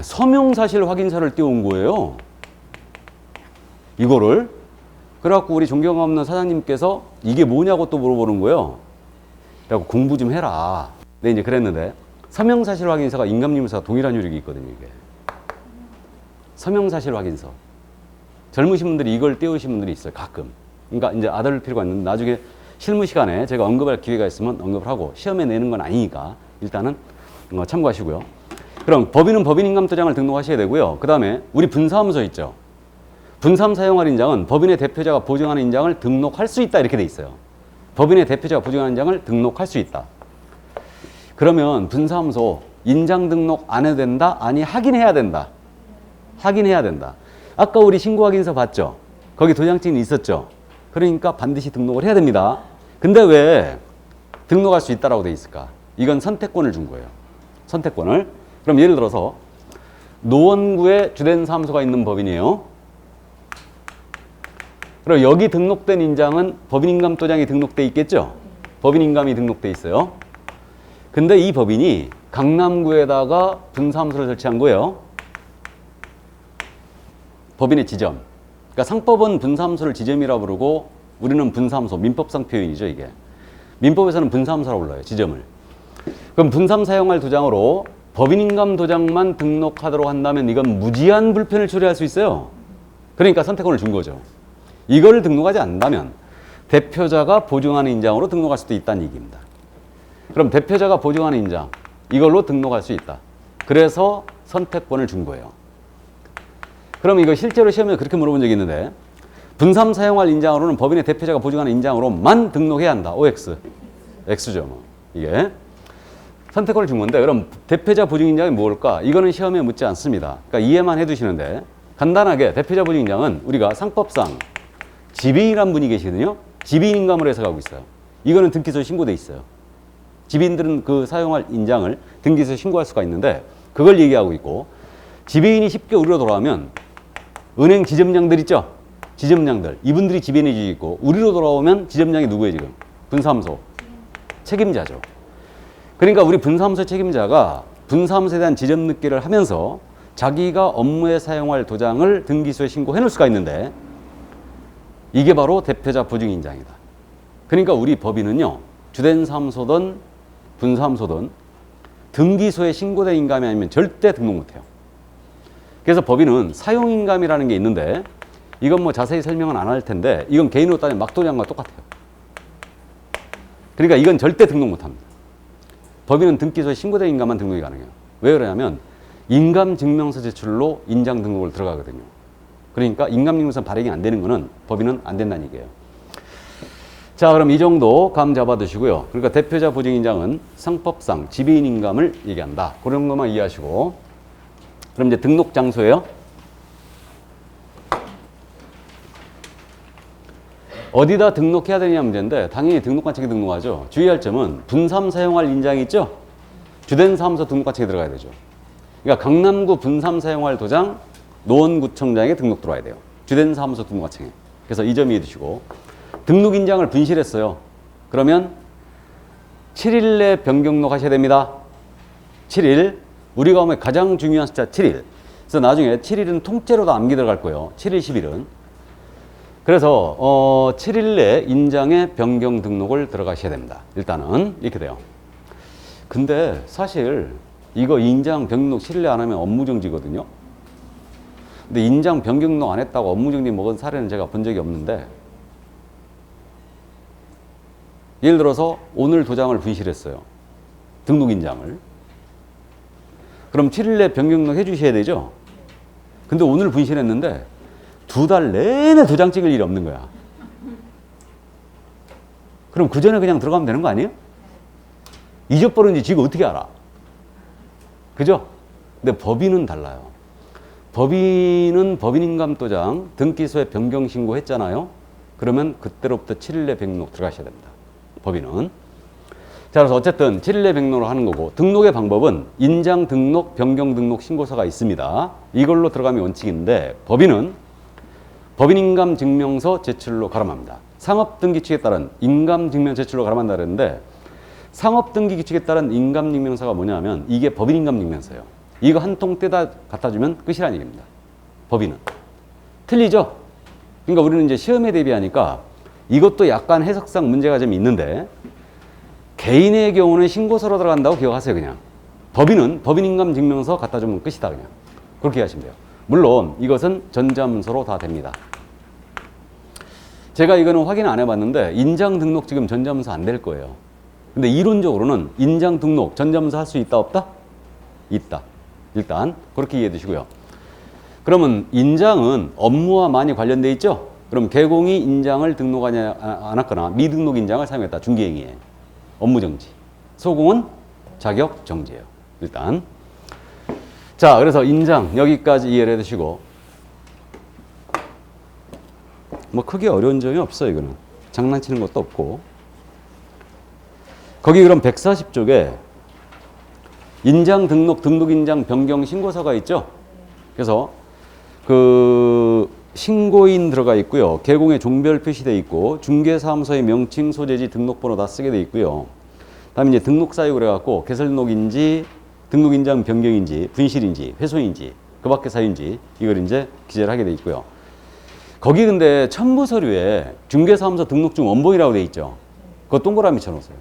A: 서명사실 확인서를 띄워온 거예요. 이거를. 그래갖고 우리 존경하는 사장님께서 이게 뭐냐고 또 물어보는 거예요. 그래갖고 공부 좀 해라. 네, 이제 그랬는데 서명사실 확인서가 인감증명서가 동일한 효력이 있거든요. 이게. 서명사실 확인서. 젊으신 분들이 이걸 띄우신 분들이 있어요. 가끔. 그러니까 이제 아들 필요가 있는데 나중에 실무 시간에 제가 언급할 기회가 있으면 언급을 하고 시험에 내는 건 아니니까 일단은 참고하시고요. 그럼 법인은 법인인감도장을 등록하셔야 되고요. 그 다음에 우리 분사무소 있죠. 분사함 사용할 인장은 법인의 대표자가 보증하는 인장을 등록할 수 있다 이렇게 돼 있어요. 법인의 대표자가 보증하는 인장을 등록할 수 있다. 그러면 분사무소 인장 등록 안 해도 된다? 아니 하긴 해야 된다. 하긴 해야 된다. 아까 우리 신고확인서 봤죠? 거기 도장증이 있었죠? 그러니까 반드시 등록을 해야 됩니다. 근데 왜 등록할 수 있다라고 돼 있을까? 이건 선택권을 준 거예요. 선택권을. 그럼 예를 들어서 노원구에 주된 사무소가 있는 법인이에요. 그럼 여기 등록된 인장은 법인인감도장이 등록돼 있겠죠? 법인인감이 등록돼 있어요. 근데 이 법인이 강남구에다가 분사무소를 설치한 거예요. 법인의 지점. 그러니까 상법은 분사무소를 지점이라고 부르고 우리는 분사무소, 민법상 표현이죠 이게. 민법에서는 분사무소라고 불러요. 지점을. 그럼 분사무 사용할 도장으로 법인인감 도장만 등록하도록 한다면 이건 무지한 불편을 초래할 수 있어요. 그러니까 선택권을 준 거죠. 이걸 등록하지 않는다면 대표자가 보증하는 인장으로 등록할 수도 있다는 얘기입니다. 그럼 대표자가 보증하는 인장 이걸로 등록할 수 있다. 그래서 선택권을 준 거예요. 그럼 이거 실제로 시험에 그렇게 물어본 적이 있는데 분사함 사용할 인장으로는 법인의 대표자가 보증하는 인장으로만 등록해야 한다. OX. X죠. 뭐. 이게. 선택권을 준 건데 그럼 대표자 보증 인장이 뭘까? 이거는 시험에 묻지 않습니다. 그러니까 이해만 해두시는데 간단하게 대표자 보증 인장은 우리가 상법상 지배인이란 분이 계시거든요. 지배인인감으로 해석하고 있어요. 이거는 등기소에 신고돼 있어요. 지배인들은 그 사용할 인장을 등기소에 신고할 수가 있는데 그걸 얘기하고 있고 지배인이 쉽게 우리로 돌아오면 은행 지점장들 있죠? 지점장들. 이분들이 지배인이 지고 있고 우리로 돌아오면 지점장이 누구예요 지금? 분사무소. 책임자죠. 그러니까 우리 분사무소 책임자가 분사무소에 대한 지점 느끼를 하면서 자기가 업무에 사용할 도장을 등기소에 신고해 놓을 수가 있는데 이게 바로 대표자 보증 인장이다. 그러니까 우리 법인은요. 주된 사무소든 분사무소든 등기소에 신고된 인감이 아니면 절대 등록 못해요. 그래서 법인은 사용인감이라는 게 있는데 이건 뭐 자세히 설명은 안 할 텐데 이건 개인으로 따지면 막도장과 똑같아요. 그러니까 이건 절대 등록 못합니다. 법인은 등기소에 신고된 인감만 등록이 가능해요. 왜 그러냐면 인감증명서 제출로 인장 등록을 들어가거든요. 그러니까 인감증명서 발행이 안 되는 거는 법인은 안 된다는 얘기예요. 자, 그럼 이 정도 감 잡아두시고요. 그러니까 대표자 보증인장은 상법상 지배인 인감을 얘기한다. 그런 것만 이해하시고 그럼 이제 등록 장소예요. 어디다 등록해야 되냐 문제인데 당연히 등록관청에 등록하죠. 주의할 점은 분삼 사용할 인장이 있죠. 주된 사무소 등록관청에 들어가야 되죠. 그러니까 강남구 분삼 사용할 도장 노원구청장에 등록 들어와야 돼요. 주된 사무소 등록관청에. 그래서 이 점 이해해 두시고 등록 인장을 분실했어요. 그러면 7일 내 변경록 하셔야 됩니다. 7일. 우리가 보면 가장 중요한 숫자 7일. 그래서 나중에 7일은 통째로도 암기 들어갈 거예요. 7일, 10일은. 그래서 7일 내 인장의 변경 등록을 들어가셔야 됩니다. 일단은 이렇게 돼요. 근데 사실 이거 인장 변경록 7일 내 안 하면 업무정지거든요. 근데 인장 변경록 안 했다고 업무정지 먹은 사례는 제가 본 적이 없는데 예를 들어서 오늘 도장을 분실했어요. 등록 인장을. 그럼 7일 내 변경록 해주셔야 되죠. 근데 오늘 분실했는데 2달 내내 도장 찍을 일이 없는 거야. 그럼 그 전에 그냥 들어가면 되는 거 아니에요? 잊어버렸는지 지가 어떻게 알아? 그죠? 근데 법인은 달라요. 법인은 법인인감도장 등기소에 변경 신고했잖아요. 그러면 그때로부터 7일 내 변경록 들어가셔야 됩니다. 법인은. 자, 그래서 어쨌든 7일 내 백록으로 하는 거고, 등록의 방법은 인장 등록, 변경 등록 신고서가 있습니다. 이걸로 들어가면 원칙인데, 법인은 법인인감 증명서 제출로 가름합니다. 상업등기칙에 따른 인감증명 제출로 가름한다 그랬는데, 상업등기 규칙에 따른 인감증명서가 뭐냐면 이게 법인인감증명서예요. 이거 한 통 떼다 갖다 주면 끝이라는 얘기입니다. 법인은. 틀리죠? 그러니까 우리는 이제 시험에 대비하니까 이것도 약간 해석상 문제가 좀 있는데, 개인의 경우는 신고서로 들어간다고 기억하세요. 그냥 법인은 법인인감증명서 갖다 주면 끝이다. 그냥 그렇게 하시면 돼요. 물론 이것은 전자문서로 다 됩니다. 제가 이거는 확인 안 해봤는데 인장 등록 지금 전자문서 안 될 거예요. 근데 이론적으로는 인장 등록 전자문서 할 수 있다 없다? 있다. 일단 그렇게 이해해 두시고요. 그러면 인장은 업무와 많이 관련돼 있죠? 그럼 개공이 인장을 등록하지 않았거나 미등록 인장을 사용했다. 중개행위에 업무정지. 소공은 자격정지예요. 일단 자, 그래서 인장 여기까지 이해를 해두시고, 뭐 크게 어려운 점이 없어요. 이거는 장난치는 것도 없고. 거기 그럼 140쪽에 인장 등록, 등록 인장 변경 신고서가 있죠. 그래서 그 신고인 들어가 있고요. 개공의 종별 표시되어 있고, 중개사무소의 명칭, 소재지, 등록번호 다 쓰게 되어 있고요. 다음에 이제 등록 사유 그래갖고 개설등록인지, 등록인장 변경인지, 분실인지, 회수인지, 그 밖의 사유인지 이걸 이제 기재를 하게 되어 있고요. 거기 근데 첨부 서류에 중개사무소 등록증 원본이라고 되어 있죠. 그거 동그라미 쳐놓으세요.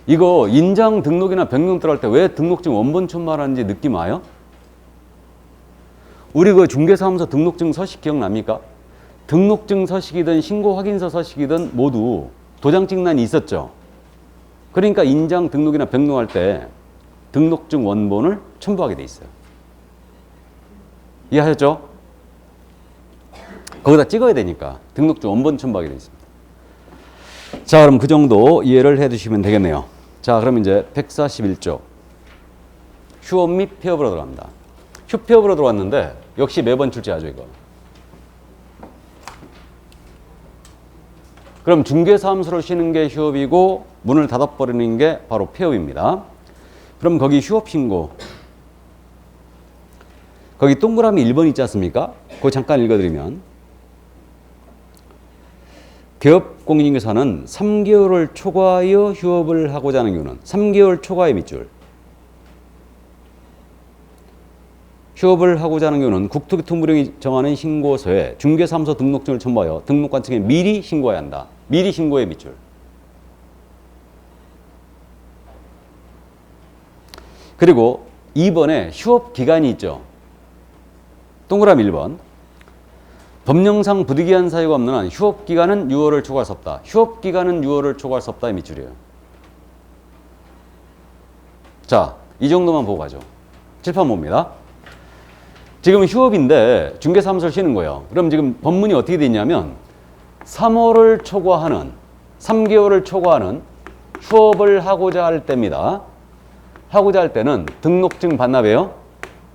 A: 이거 인장 등록이나 변경 들어갈 때 왜 등록증 원본 첨부하는지 느낌 와요? 우리 그 중개사무소 등록증 서식 기억납니까? 등록증 서식이든 신고 확인서 서식이든 모두 도장 찍란이 있었죠. 그러니까 인장 등록이나 변경할 때 등록증 원본을 첨부하게 돼 있어요. 이해하셨죠? 거기다 찍어야 되니까 등록증 원본 첨부하게 돼 있습니다. 자, 그럼 그 정도 이해를 해 두시면 되겠네요. 자, 그럼 이제 141조 휴업 및 폐업으로 들어갑니다. 휴폐업으로 들어왔는데 역시 매번 출제하죠, 이거. 그럼 중개사무소를 쉬는 게 휴업이고 문을 닫아버리는 게 바로 폐업입니다. 그럼 거기 휴업신고, 거기 동그라미 1번 있지 않습니까? 그거 잠깐 읽어드리면, 개업공인중개사는 3개월을 초과하여 휴업을 하고자 하는 경우는 3개월 초과의 밑줄, 휴업을 하고자 하는 경우는 국토교통부령이 정하는 신고서에 중개사무소 등록증을 첨부하여 등록관청에 미리 신고해야 한다. 미리 신고의 밑줄. 그리고 2번에 휴업기간이 있죠. 동그라미 1번. 법령상 부득이한 사유가 없는 한 휴업기간은 6월을 초과할 수 없다. 휴업기간은 6월을 초과할 수 없다의 밑줄이에요. 자, 이 정도만 보고 가죠. 칠판 봅니다. 지금 휴업인데 중개사무소를 쉬는 거예요. 그럼 지금 법문이 어떻게 돼 있냐면 3월을 초과하는, 3개월을 초과하는 휴업을 하고자 할 때입니다. 하고자 할 때는 등록증 반납해요.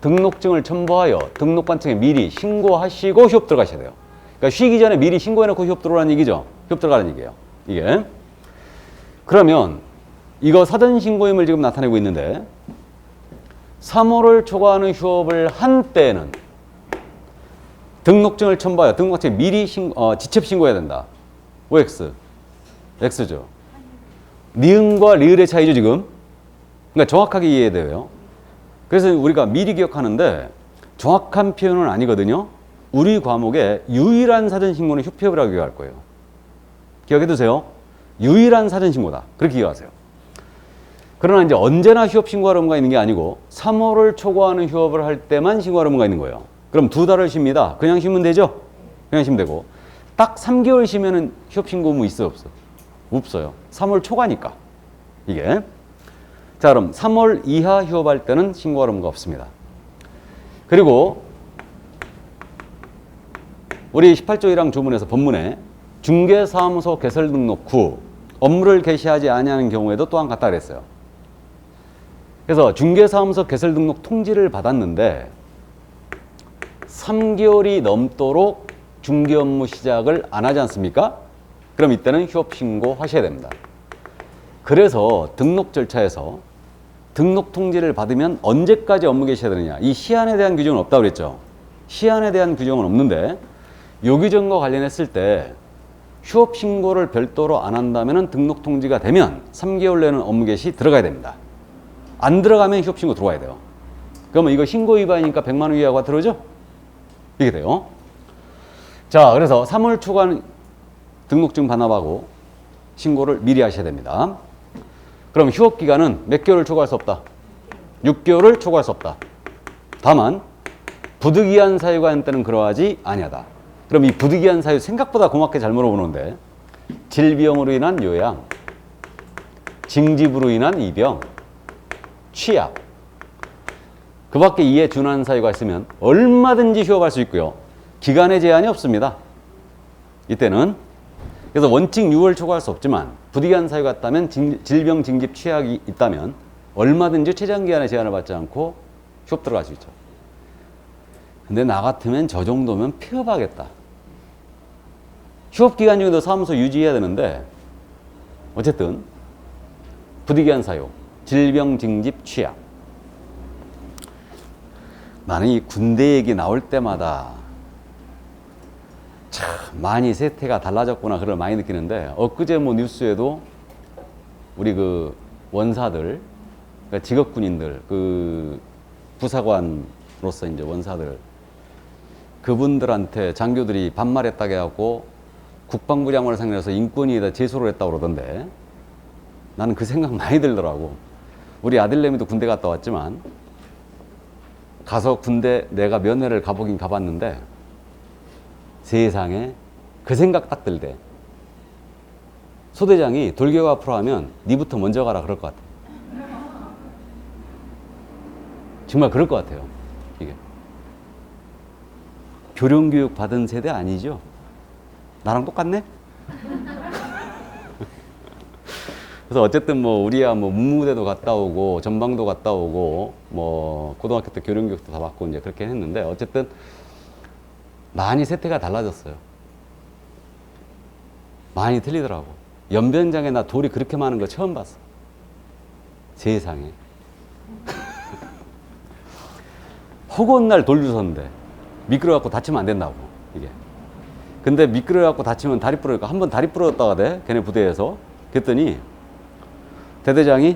A: 등록증을 첨부하여 등록관청에 미리 신고하시고 휴업 들어가셔야 돼요. 그러니까 쉬기 전에 미리 신고해놓고 휴업 들어가는 얘기죠. 휴업 들어가는 얘기예요. 이게. 그러면 이거 사전신고임을 지금 나타내고 있는데 3월을 초과하는 휴업을 한 때에는 등록증을 첨부하여 등록관청에 미리 지첩신고해야 된다. OX. X죠. 니은과 리을의 차이죠, 지금. 그러니까 정확하게 이해해야 돼요. 그래서 우리가 미리 기억하는데 정확한 표현은 아니거든요. 우리 과목의 유일한 사전신고는 휴폐업이라고 기억할 거예요. 기억해 두세요. 유일한 사전신고다. 그렇게 기억하세요. 그러나 이제 언제나 휴업 신고하는 의무가 있는 게 아니고 3월을 초과하는 휴업을 할 때만 신고하는 의무가 있는 거예요. 그럼 2달을 쉽니다. 그냥 쉬면 되죠? 그냥 쉬면 되고. 딱 3개월 쉬면은 휴업 신고 의무 있어요, 없어요? 없어요. 3월 초과니까. 이게. 자, 그럼 3월 이하 휴업할 때는 신고할 의무가 없습니다. 그리고 우리 18조 1항 조문에서 법문에 중개사무소 개설 등록 후 업무를 개시하지 아니하는 경우에도 또한 같다 그랬어요. 그래서 중개사무소 개설 등록 통지를 받았는데 3개월이 넘도록 중개 업무 시작을 안 하지 않습니까? 그럼 이때는 휴업 신고하셔야 됩니다. 그래서 등록 절차에서 등록 통지를 받으면 언제까지 업무 계셔야 되느냐. 이 시한에 대한 규정은 없다고 그랬죠. 시한에 대한 규정은 없는데 이 규정과 관련했을 때 휴업 신고를 별도로 안 한다면 등록 통지가 되면 3개월 내는 업무 개시 들어가야 됩니다. 안 들어가면 휴업 신고 들어와야 돼요. 그러면 이거 신고 위반이니까 100만 원 이하가 들어오죠? 이게 돼요. 자, 그래서 3월 초과는 등록증 반납하고 신고를 미리 하셔야 됩니다. 그럼 휴업 기간은 몇 개월을 초과할 수 없다? 6개월을 초과할 수 없다. 다만 부득이한 사유가 있는 때는 그러하지 아니하다. 그럼 이 부득이한 사유 생각보다 고맙게 잘 물어보는데 질병으로 인한 요양, 징집으로 인한 입영, 취약 그 밖에 이에 준하는 사유가 있으면 얼마든지 휴업할 수 있고요. 기간의 제한이 없습니다. 이때는 그래서 원칙 6월 초과할 수 없지만 부득이한 사유가 있다면 질병, 징집, 취약이 있다면 얼마든지 최장 기간의 제한을 받지 않고 휴업 들어갈 수 있죠. 근데 나 같으면 저 정도면 폐업하겠다. 휴업 기간 중에도 사무소 유지해야 되는데 어쨌든 부득이한 사유, 질병, 징집, 취약. 나는 이 군대 얘기 나올 때마다 참 많이 세태가 달라졌구나 그걸 많이 느끼는데 엊그제 뭐 뉴스에도 우리 그 원사들, 그러니까 직업군인들, 그 부사관으로서 이제 원사들 그분들한테 장교들이 반말했다고 해갖고 국방부 장관을 상대해서 인권위에다 제소를 했다고 그러던데 나는 그 생각 많이 들더라고. 우리 아들내미도 군대 갔다 왔지만 가서 군대 내가 면회를 가보긴 가봤는데 세상에 그 생각 딱 들대. 소대장이 돌격 앞으로 하면 니부터 먼저 가라 그럴 것 같아. 정말 그럴 것 같아요. 이게 교령교육 받은 세대 아니죠? 나랑 똑같네? 그래서 어쨌든 뭐 우리야 뭐 문무대도 갔다 오고 전방도 갔다 오고 뭐 고등학교 때 교령교육도 다 받고 이제 그렇게 했는데 어쨌든 많이 세태가 달라졌어요. 많이 틀리더라고. 연변장에 나 돌이 그렇게 많은 거 처음 봤어. 세상에. 허구한 날 돌 주웠는데 미끄러워갖고 다치면 안 된다고 이게. 근데 미끄러워갖고 다치면 다리 부러니까 한 번 다리 부러졌다가 돼 걔네 부대에서. 그랬더니 대대장이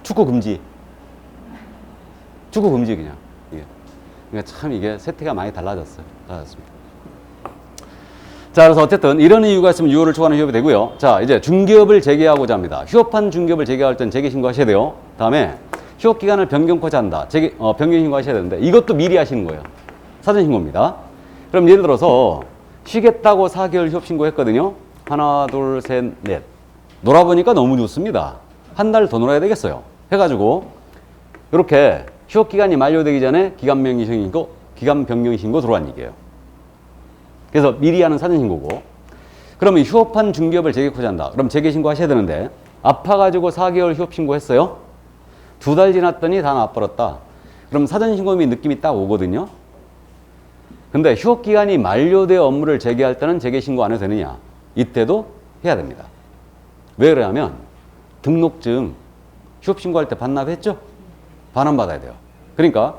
A: 축구 금지 그냥. 이게. 그러니까 참 이게 세태가 많이 달라졌습니다. 자, 그래서 어쨌든 이런 이유가 있으면 6월을 초과하는 휴업이 되고요. 자, 이제 중개업을 재개하고자 합니다. 휴업한 중개업을 재개할 땐 재개 신고하셔야 돼요. 다음에 휴업 기간을 변경코자 한다. 변경 신고하셔야 되는데 이것도 미리 하시는 거예요. 사전 신고입니다. 그럼 예를 들어서 쉬겠다고 4개월 휴업 신고했거든요. 하나, 둘, 셋, 넷. 놀아보니까 너무 좋습니다. 한 달 더 놀아야 되겠어요. 해가지고 이렇게 휴업 기간이 만료되기 전에 기간 변경 신고 들어간 얘기예요. 그래서 미리 하는 사전 신고고. 그러면 휴업한 중개업을 재개코자 한다. 그럼 재개 신고 하셔야 되는데 아파가지고 4개월 휴업 신고했어요. 2달 지났더니 다 나빠졌다. 그럼 사전 신고미 느낌이 딱 오거든요. 근데 휴업 기간이 만료되어 업무를 재개할 때는 재개 신고 안 해도 되느냐? 이때도 해야 됩니다. 왜 그러냐면 등록증 휴업 신고할 때 반납했죠? 반환받아야 돼요. 그러니까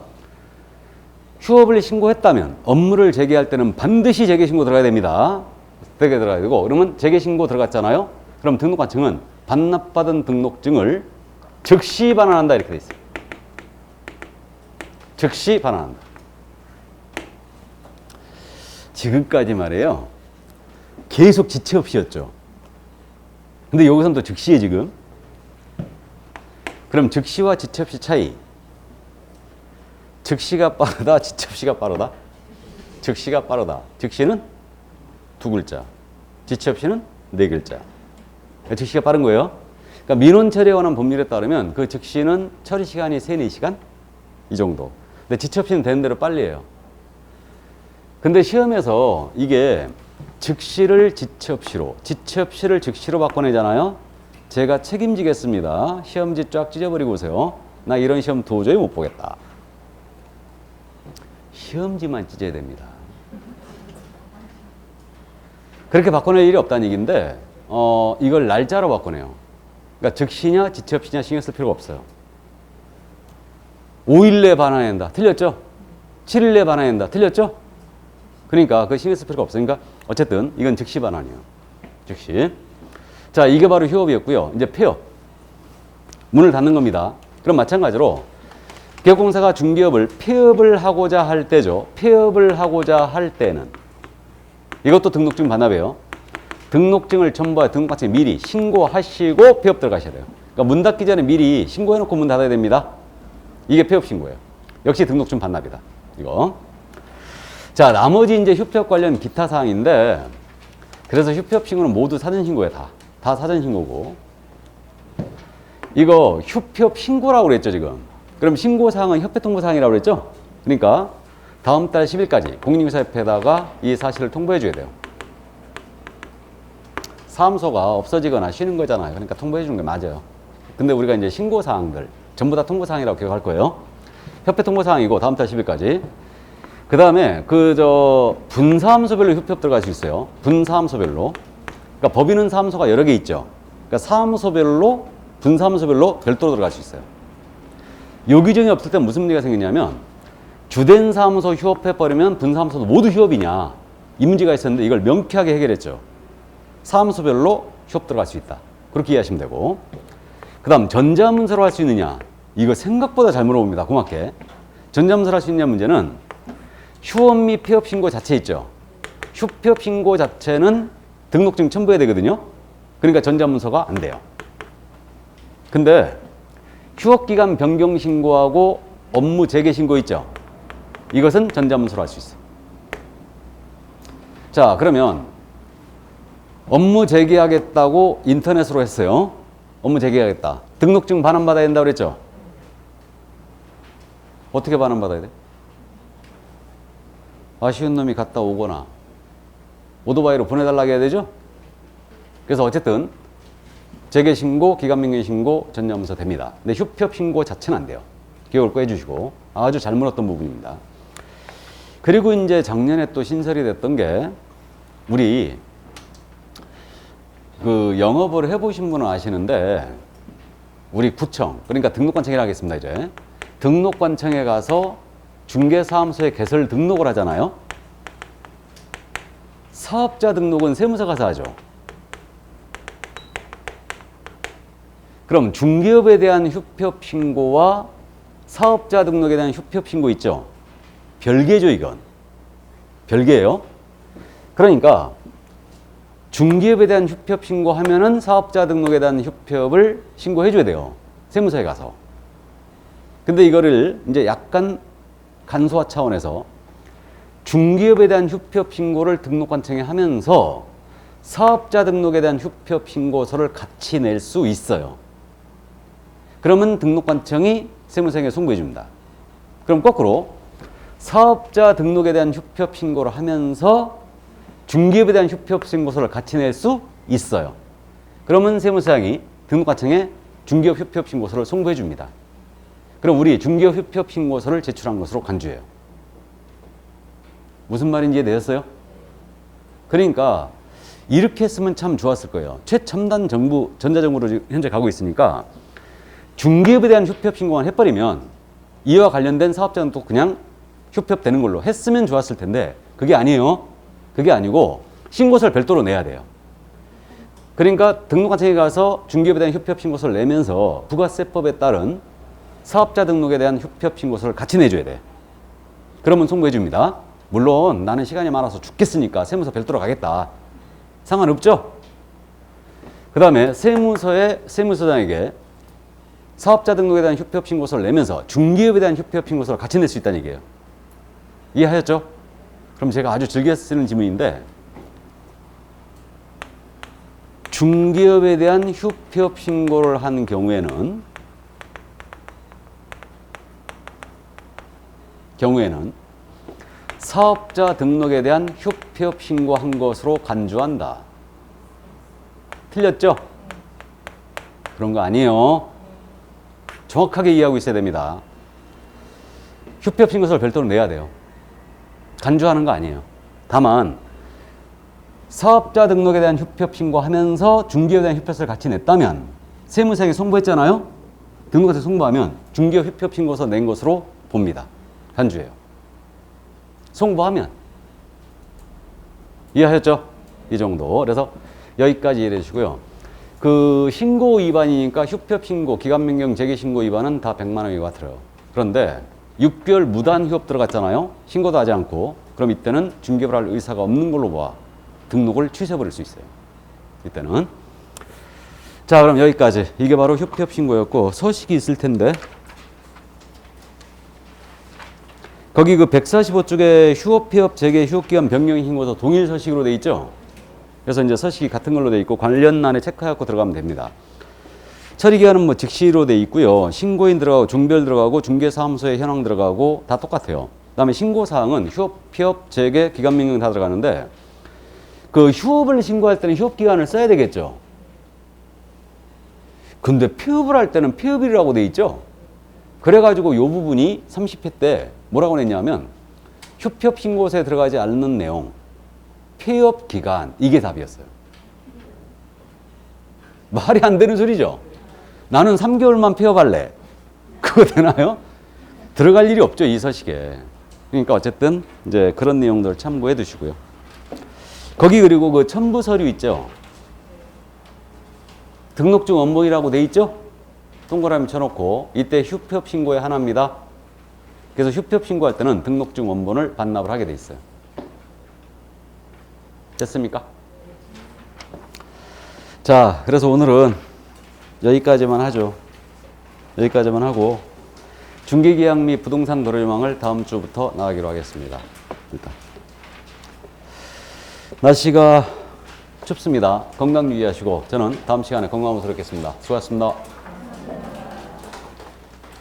A: 휴업을 신고했다면 업무를 재개할 때는 반드시 재개 신고 들어가야 됩니다. 되게 들어가야 되고 그러면 재개 신고 들어갔잖아요. 그럼 등록관청은 반납받은 등록증을 즉시 반환한다 이렇게 돼 있어요. 즉시 반환한다. 지금까지 말이에요. 계속 지체 없이였죠. 근데 여기서는 또 즉시에 지금. 그럼 즉시와 지체 없이 차이. 즉시가 빠르다, 지체 없이가 빠르다. 즉시가 빠르다. 즉시는 2글자, 지체 없이는 4글자. 즉시가 빠른 거예요. 그러니까 민원 처리에 관한 법률에 따르면 그 즉시는 처리 시간이 3-4시간 이 정도. 근데 지체 없이는 되는 대로 빨리 해요. 근데 시험에서 이게 즉시를 지체 없이로, 지체 없이를 즉시로 바꿔내잖아요. 제가 책임지겠습니다. 시험지 쫙 찢어버리고 오세요. 나 이런 시험 도저히 못 보겠다. 시험지만 찢어야 됩니다. 그렇게 바꿔낼 일이 없다는 얘기인데 이걸 날짜로 바꿔내요. 그러니까 즉시냐 지체 없이냐 신경 쓸 필요가 없어요. 5일 내에 반환해야 된다. 틀렸죠? 7일 내에 반환해야 된다. 틀렸죠? 그러니까 그 신경 쓸 필요가 없으니까 어쨌든 이건 즉시 반환이에요. 즉시. 자, 이게 바로 휴업이었고요. 이제 폐업. 문을 닫는 겁니다. 그럼 마찬가지로 기업공사가 중기업을 폐업을 하고자 할 때죠. 폐업을 하고자 할 때는 이것도 등록증 반납이에요. 등록증을 첨부해 등록관청에 미리 신고하시고 폐업 들어가셔야 돼요. 그러니까 문 닫기 전에 미리 신고해놓고 문 닫아야 됩니다. 이게 폐업 신고예요. 역시 등록증 반납이다. 이거. 자, 나머지 이제 휴폐업 관련 기타 사항인데 그래서 휴폐업 신고는 모두 사전 신고예요. 다 사전 신고고. 이거 휴폐업 신고라고 그랬죠, 지금. 그럼 신고 사항은 협회 통보 사항이라고 그랬죠? 그러니까 다음 달 10일까지 공인중개사협회에다가 이 사실을 통보해 줘야 돼요. 사무소가 없어지거나 쉬는 거잖아요. 그러니까 통보해 주는 게 맞아요. 근데 우리가 이제 신고 사항들 전부 다 통보 사항이라고 기억할 거예요. 협회 통보 사항이고 다음 달 10일까지. 그 다음에 분사무소별로 휴폐업 들어갈 수 있어요. 분사무소별로. 그러니까 법인은 사무소가 여러 개 있죠. 그러니까 사무소별로 분사무소별로 별도로 들어갈 수 있어요. 요 규정이 없을 때 무슨 문제가 생기냐면 주된 사무소 휴업해버리면 분사무소도 모두 휴업이냐 이 문제가 있었는데 이걸 명쾌하게 해결했죠. 사무소별로 휴업 들어갈 수 있다. 그렇게 이해하시면 되고, 그 다음 전자문서로 할 수 있느냐, 이거 생각보다 잘 물어봅니다. 고맙게. 전자문서로 할 수 있느냐 문제는 휴업 및 폐업 신고 자체 있죠. 휴폐업 신고 자체는 등록증 첨부해야 되거든요. 그러니까 전자문서가 안 돼요. 근데 휴업기간 변경 신고하고 업무 재개 신고 있죠. 이것은 전자문서로 할 수 있어요. 자, 그러면 업무 재개하겠다고 인터넷으로 했어요. 업무 재개하겠다. 등록증 반환받아야 된다고 그랬죠. 어떻게 반환받아야 돼? 아쉬운 놈이 갔다 오거나 오토바이로 보내달라고 해야 되죠. 그래서 어쨌든 재개 신고, 기간 변경 신고, 전자문서 됩니다. 근데 휴폐업 신고 자체는 안 돼요. 기억을 꼭 해주시고. 아주 잘 물었던 부분입니다. 그리고 이제 작년에 또 신설이 됐던 게 우리 영업을 해보신 분은 아시는데 우리 구청, 그러니까 등록관청이라 하겠습니다. 이제 등록관청에 가서 중개사무소에 개설 등록을 하잖아요. 사업자 등록은 세무서 가서 하죠. 그럼 중개업에 대한 휴폐업 신고와 사업자 등록에 대한 휴폐업 신고 있죠. 별개죠, 이건. 별개예요. 그러니까 중개업에 대한 휴폐업 신고하면은 사업자 등록에 대한 휴폐업을 신고해 줘야 돼요. 세무서에 가서. 근데 이거를 이제 약간 간소화 차원에서 중개업에 대한 휴폐업 신고를 등록관청에 하면서 사업자 등록에 대한 휴폐업 신고서를 같이 낼 수 있어요. 그러면 등록관청이 세무서에 송부해 줍니다. 그럼 거꾸로 사업자 등록에 대한 휴폐업 신고를 하면서 중개업에 대한 휴폐업 신고서를 같이 낼 수 있어요. 그러면 세무서장이 등록관청에 중개업 휴폐업 신고서를 송부해 줍니다. 그럼 우리 중개업 휴폐업 신고서를 제출한 것으로 간주해요. 무슨 말인지 이해되셨어요? 그러니까 이렇게 했으면 참 좋았을 거예요. 최첨단 정부, 전자정부로 현재 가고 있으니까 중개업에 대한 휴폐업 신고만 해버리면 이와 관련된 사업자는 또 그냥 휴폐업 되는 걸로 했으면 좋았을 텐데 그게 아니에요. 그게 아니고 신고서를 별도로 내야 돼요. 그러니까 등록관청에 가서 중개업에 대한 휴폐업 신고서를 내면서 부가세법에 따른 사업자 등록에 대한 휴폐업 신고서를 같이 내줘야 돼. 그러면 송부해 줍니다. 물론 나는 시간이 많아서 죽겠으니까 세무서 별도로 가겠다. 상관없죠? 그 다음에 세무서장에게 사업자 등록에 대한 휴폐업 신고서를 내면서 중개업에 대한 휴폐업 신고서를 같이 낼 수 있다는 얘기예요. 이해하셨죠? 그럼 제가 아주 즐겨 쓰는 지문인데 중개업에 대한 휴폐업 신고를 한 경우에는 사업자 등록에 대한 휴폐업 신고한 것으로 간주한다. 틀렸죠? 그런 거 아니에요. 정확하게 이해하고 있어야 됩니다. 휴폐업 신고서를 별도로 내야 돼요. 간주하는 거 아니에요. 다만 사업자 등록에 대한 휴표 신고하면서 중개업에 대한 휴표서를 같이 냈다면 세무서에 송부했잖아요. 등록해서 송부하면 중개업 휴표 신고서 낸 것으로 봅니다. 간주예요. 송부하면 이해하셨죠? 이 정도. 그래서 여기까지 이해해 주시고요. 그 신고 위반이니까 휴표 신고, 기간변경 재개 신고 위반은 다 100만 원 이하가 들어요. 그런데 6개월 무단 휴업 들어갔잖아요. 신고도 하지 않고. 그럼 이때는 중개업을 할 의사가 없는 걸로 봐. 등록을 취소해버릴 수 있어요. 이때는. 자, 그럼 여기까지. 이게 바로 휴업 신고였고 서식이 있을 텐데 거기 그 145쪽에 휴업, 폐업, 재개, 휴업기간 변경 신고서 동일 서식으로 돼 있죠. 그래서 이제 서식이 같은 걸로 돼 있고 관련란에 체크해갖고 들어가면 됩니다. 처리기한은 뭐 즉시로 돼 있고요. 신고인 들어가고 중별 들어가고 중개사무소에 현황 들어가고 다 똑같아요. 그다음에 신고사항은 휴업, 폐업, 재개, 기간 변경 다 들어가는데 그 휴업을 신고할 때는 휴업기간을 써야 되겠죠. 근데 폐업을 할 때는 폐업일이라고 돼 있죠. 그래가지고 이 부분이 30회 때 뭐라고 냈냐면 휴업 신고서에 들어가지 않는 내용 폐업 기간 이게 답이었어요. 말이 안 되는 소리죠. 나는 3개월만 폐업할래. 그거 되나요? 들어갈 일이 없죠, 이 서식에. 그러니까 어쨌든 이제 그런 내용들 참고해 두시고요. 거기 그리고 그 첨부 서류 있죠. 등록증 원본이라고 돼 있죠. 동그라미 쳐놓고 이때 휴업 신고의 하나입니다. 그래서 휴업 신고할 때는 등록증 원본을 반납을 하게 돼 있어요. 됐습니까? 자, 그래서 오늘은 여기까지만 하죠. 여기까지만 하고 중개계약 및 부동산 거래망을 다음 주부터 나가기로 하겠습니다. 일단 날씨가 춥습니다. 건강 유의하시고 저는 다음 시간에 건강한 모습으로 뵙겠습니다. 수고하셨습니다.